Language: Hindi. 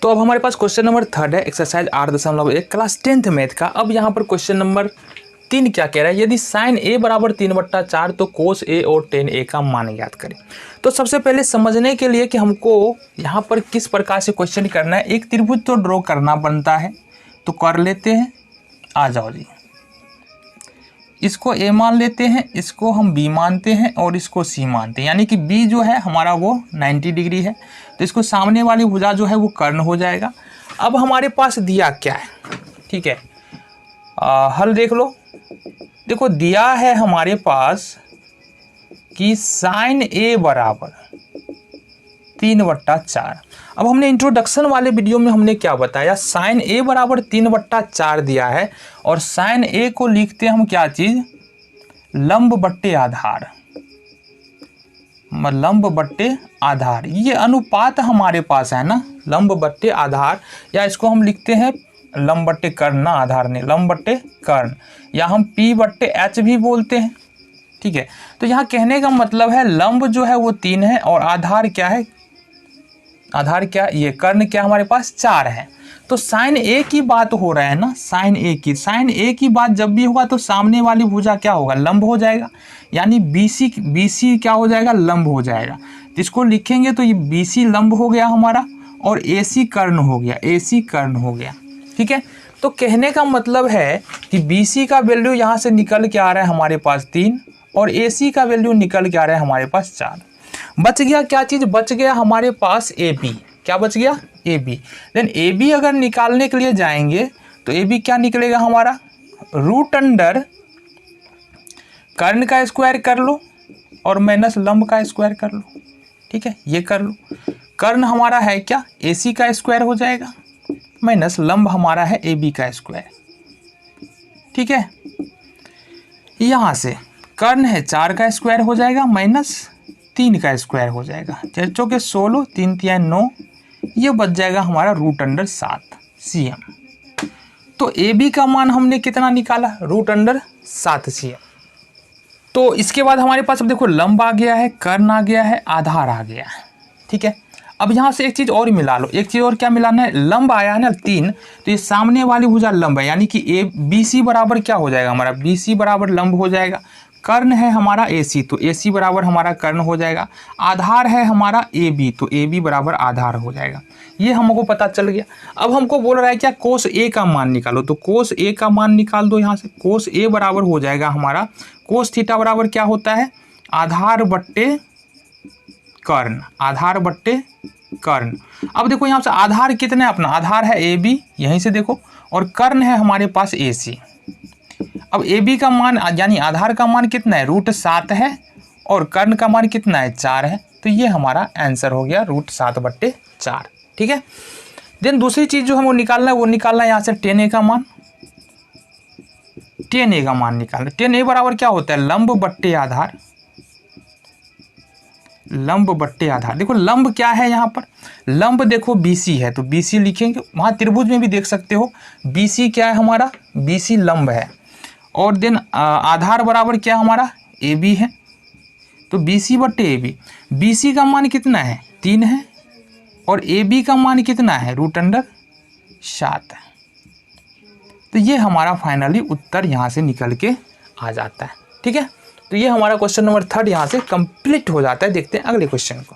तो अब हमारे पास क्वेश्चन नंबर 3 है, एक्सरसाइज 8.1 क्लास 10th मैथ का। अब यहाँ पर क्वेश्चन नंबर 3 क्या कह रहा है, यदि साइन ए बराबर 3/4 तो कोस ए और टेन ए का मान ज्ञात करें। तो सबसे पहले समझने के लिए कि हमको यहाँ पर किस प्रकार से क्वेश्चन करना है, एक त्रिभुज तो ड्रॉ करना बनता है, तो कर लेते हैं। आ जाओ जी, इसको ए मान लेते हैं, इसको हम बी मानते हैं और इसको सी मानते हैं, यानी कि बी जो है हमारा वो 90 डिग्री है, तो इसको सामने वाली भुजा जो है वो कर्ण हो जाएगा। अब हमारे पास दिया क्या है, ठीक है, हल देख लो। देखो दिया है हमारे पास कि साइन ए बराबर 3/4। अब हमने इंट्रोडक्शन वाले वीडियो में हमने क्या बताया, साइन ए बराबर 3/4 दिया है और साइन ए को लिखते हैं हम क्या चीज, लंब बट्टे आधार, लंब बट्टे आधार। ये अनुपात हमारे पास है ना, लंब बट्टे आधार, या इसको हम लिखते हैं लंब बट्टे कर्ण, ना आधार नहीं, लंब बट्टे कर्ण, या हम P बट्टे H भी बोलते हैं, ठीक है। तो यहाँ कहने का मतलब है लंब जो है वो 3 है और आधार क्या है, आधार क्या, ये कर्ण क्या हमारे पास 4 है। तो साइन ए की बात हो रहा है ना, साइन ए की बात जब भी होगा तो सामने वाली भुजा क्या होगा, लंब हो जाएगा, यानी BC क्या हो जाएगा, लंब हो जाएगा। तो इसको लिखेंगे तो ये BC लंब हो गया हमारा और AC कर्ण हो गया, AC कर्ण हो गया, ठीक है। तो कहने का मतलब है कि BC का वैल्यू यहाँ से निकल के आ रहा है हमारे पास 3 और AC का वैल्यू निकल के आ रहा है हमारे पास 4। बच गया क्या चीज़, बच गया हमारे पास AB। क्या बच गया, AB। देन AB अगर निकालने के लिए जाएंगे तो AB क्या निकलेगा हमारा, रूट अंडर कर्ण का स्क्वायर कर लो और माइनस लंब का स्क्वायर कर लो, ठीक है, ये कर लो। कर्ण हमारा है क्या, AC का स्क्वायर हो जाएगा, माइनस लंब हमारा है AB का स्क्वायर, ठीक है। यहाँ से कर्ण है 4 का स्क्वायर हो जाएगा माइनस 3 का स्क्वायर हो जाएगा, 4 चौके 16, 3 तिहाई 9, ये बच जाएगा हमारा रूट अंडर 7 cm। तो AB का मान हमने कितना निकाला, रूट अंडर 7 cm। तो इसके बाद हमारे पास अब देखो लंब आ गया है, कर्ण आ गया है, आधार आ गया है, ठीक है। अब यहाँ से एक चीज़ और मिला लो, एक चीज़ और क्या मिलाना है, लंब आया है ना 3, तो ये सामने वाली भुजा लंब है, यानी कि BC बराबर क्या हो जाएगा हमारा, BC बराबर लंब हो जाएगा। कर्ण है हमारा AC, तो AC बराबर हमारा कर्ण हो जाएगा। आधार है हमारा AB, तो AB बराबर आधार हो जाएगा। ये हमको पता चल गया। अब हमको बोल रहा है क्या, कोस A का मान निकालो, तो कोस A का मान निकाल दो यहाँ से। कोस A बराबर हो जाएगा हमारा, कोस थीटा बराबर क्या होता है, आधार बट्टे कर्ण, आधार बट्टे कर्ण। अब देखो यहाँ से आधार कितना है अपना, आधार है AB, यहीं से देखो, और कर्ण है हमारे पास AC। अब AB का मान यानी आधार का मान कितना है, रूट 7 है, और कर्ण का मान कितना है, 4 है। तो ये हमारा आंसर हो गया रूट 7/4, ठीक है। देन दूसरी चीज़ जो हमको निकालना है वो निकालना है यहाँ से tan A का मान, tan A का मान निकालना। tan A बराबर क्या होता है, लंब बट्टे आधार, लंब बट्टे आधार। देखो लंब क्या है यहाँ पर, लंब देखो BC है, तो BC लिखेंगे, वहाँ त्रिभुज में भी देख सकते हो BC क्या है हमारा, BC लंब है, और देन आधार बराबर क्या हमारा AB है, तो BC बट्टे AB। BC का मान कितना है, 3 है, और AB का मान कितना है, रूट अंडर 7 है। तो ये हमारा फाइनली उत्तर यहाँ से निकल के आ जाता है, ठीक है। तो ये हमारा क्वेश्चन नंबर 3 यहाँ से कंप्लीट हो जाता है। देखते हैं अगले क्वेश्चन को।